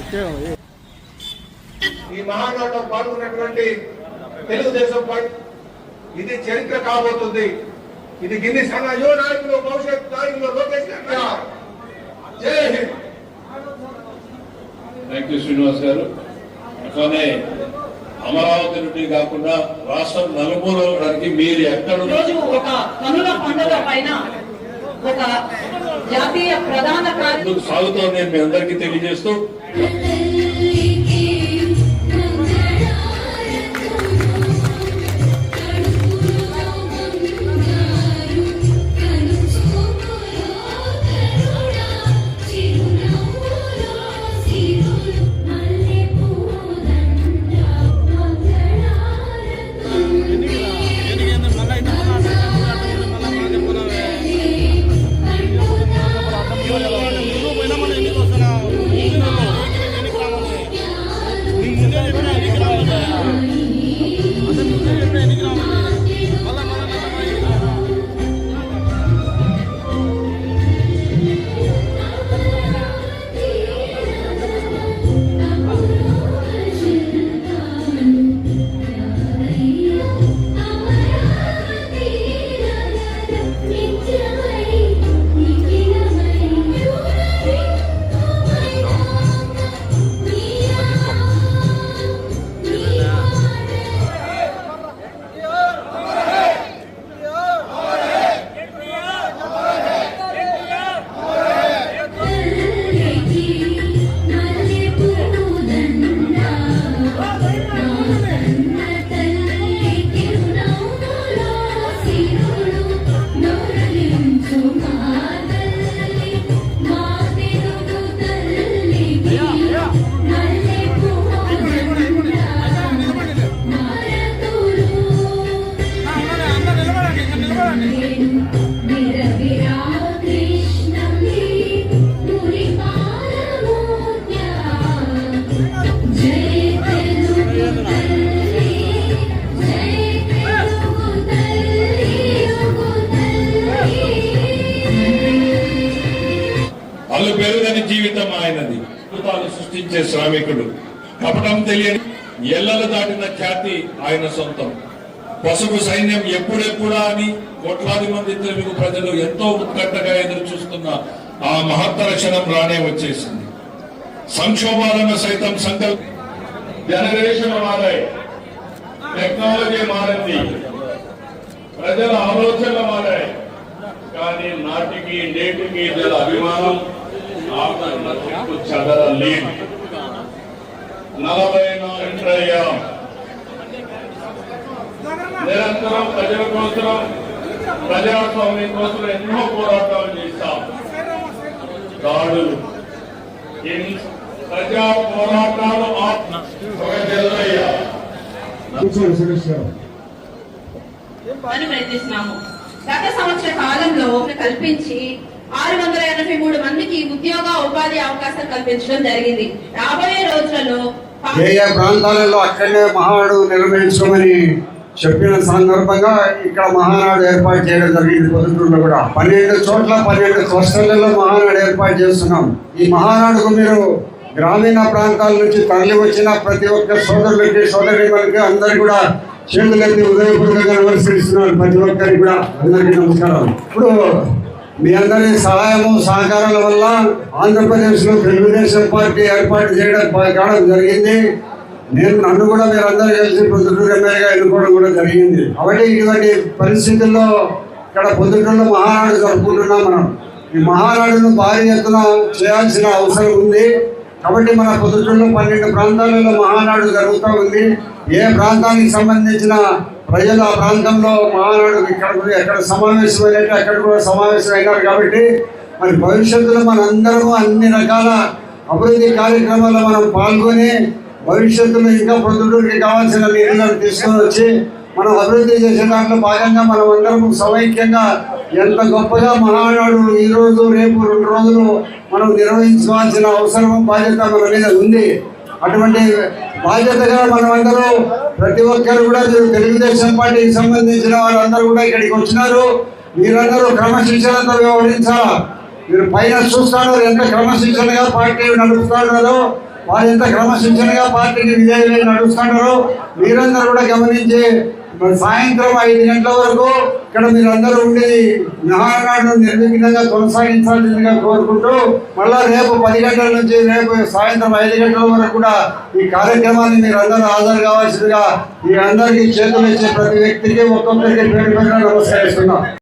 ఈ మహానాడులో పాల్గొన్నటువంటి తెలుగుదేశం పార్టీ ఇది చరిత్ర కాబోతుంది. ఇది గిన్ని సంఘ యువ నాయకులు, భవిష్యత్ నాయకులు లోకేష్ గారు. జై హింద్. థ్యాంక్ యూ శ్రీనివాస్ గారు. అట్లానే అమరావతి నుండి కాకుండా రాష్ట్రం నలుమూలకి మీరు ఎక్కడ ఒక కనుల పండుగ పైన ఒక జాతీయ ప్రధాన సాగుతో నేను మీ అందరికీ తెలియజేస్తూ పెరుగని జీవితం ఆయనది. అద్భుతాలు సృష్టించే శ్రామికుడు, కపటం తెలియని ఎల్లలు దాటిన ఖ్యాతి ఆయన సొంతం. పసుపు సైన్యం ఎప్పుడెప్పుడా అని కోట్లాది మంది తెలుగు ప్రజలు ఎంతో ఉత్కంఠగా ఎదురు చూస్తున్న ఆ మహత్తర క్షణం రానే వచ్చేసింది. సంక్షోభాలను సైతం జనరేషన్ మారాయి, టెక్నాలజీ మారింది, ప్రజల ఆలోచనలు మారాయి. కానీ నాటికి నేటికి జల అభిమానం చదరలేదు. 44 అయ్యాం. నిరంతరం ప్రజల కోసం, ప్రజాస్వామ్యం కోసం ఎన్నో పోరాటాలు చేశాం. దాడులు, ప్రజా పోరాటాలు ప్రయత్నిస్తున్నాము. గత సంవత్సర కాలంలో కల్పించి 683 మందికి ఉద్యోగ ఉపాధి అవకాశాలు కల్పించడం జరిగింది. రాబోయే రోజులలో ఏ ప్రాంతాలలో అక్కడనే మహానాడు నిర్వహించమని చెప్పిన సందర్భంగా ఇక్కడ మహానాడు ఏర్పాటు చేయడం జరిగింది. పొద్దుటూరులో కూడా 12 చోట్ల 12 క్లస్టర్లలో మహానాడు ఏర్పాటు చేస్తున్నాం. ఈ మహానాడుకు మీరు గ్రామీణ ప్రాంతాల నుంచి తరలి వచ్చిన ప్రతి ఒక్క సోదరులకి, సోదరిమణులకి అందరికీ కూడా చేతులెత్తి ఉదయపూర్వకంగా నమస్కరిస్తున్నారు. ప్రతి ఒక్కరికి కూడా అందరికీ నమస్కారం. ఇప్పుడు మీ అందరి సహాయము సహకారాల వల్ల ఆంధ్రప్రదేశ్లో తెలుగుదేశం పార్టీ ఏర్పాటు కావడం జరిగింది. నన్ను కూడా మీరందరూ కలిసి పొద్దుటూరు ఎమ్మెల్యేగా ఎన్నుకోవడం కూడా జరిగింది. కాబట్టి ఇటువంటి పరిస్థితుల్లో ఇక్కడ పొద్దుటూరులో మహానాడు జరుపుకుంటున్నాం. మనం ఈ మహానాడును భారీ ఎత్తున చేయాల్సిన అవసరం ఉంది. కాబట్టి మన పొద్దుటూరులో 12 ప్రాంతాలలో మహానాడు జరుగుతూ ఉంది. ఏ ప్రాంతానికి సంబంధించిన ప్రజలు ఆ ప్రాంతంలో మహానాడు ఎక్కడ సమావేశమైనట్టు అక్కడ కూడా సమావేశం అయినారు. కాబట్టి మరి భవిష్యత్తులో మనందరము అన్ని రకాల అభివృద్ధి కార్యక్రమాల్లో మనం పాల్గొని భవిష్యత్తులో ఇంకా పొద్దుటూరుకి కావాల్సిన నిధులను తీసుకొని వచ్చి మనం అభివృద్ధి చేసే దాంట్లో భాగంగా మనం అందరం సమైక్యంగా ఎంత గొప్పగా మహానాడు ఈరోజు రేపు 2 రోజులు మనం నిర్వహించుకోవాల్సిన అవసరం, బాధ్యత మన మీద ఉంది. అటువంటి బాధ్యతగా మనమందరూ ప్రతి ఒక్కరు కూడా తెలుగుదేశం పార్టీకి సంబంధించిన వాళ్ళందరూ కూడా ఇక్కడికి వచ్చినారు. మీరందరూ క్రమశిక్షణతో వ్యవహరించాలా. మీరు పైన చూస్తున్నారు ఎంత క్రమశిక్షణగా పార్టీ నడుపుతున్నారో. వారు ఎంత క్రమశిక్షణగా పార్టీకి విధేయులై నడుస్తుంటారో మీరందరూ కూడా గమనించి సాయంత్రం 5 గంటల వరకు ఇక్కడ మీరందరూ ఉండేది మహానాడును నిర్విఘ్నంగా కొనసాగించాల్సిందిగా కోరుకుంటూ మళ్ళా రేపు 10 గంటల నుంచి రేపు సాయంత్రం 5 గంటల వరకు కూడా ఈ కార్యక్రమాన్ని మీరందరూ హాజరు కావాల్సిందిగా మీ అందరికీ చేతులు ఇచ్చే ప్రతి వ్యక్తికి ఒక్కొక్కరికి పేరు పేరున నమస్కరిస్తున్నాం.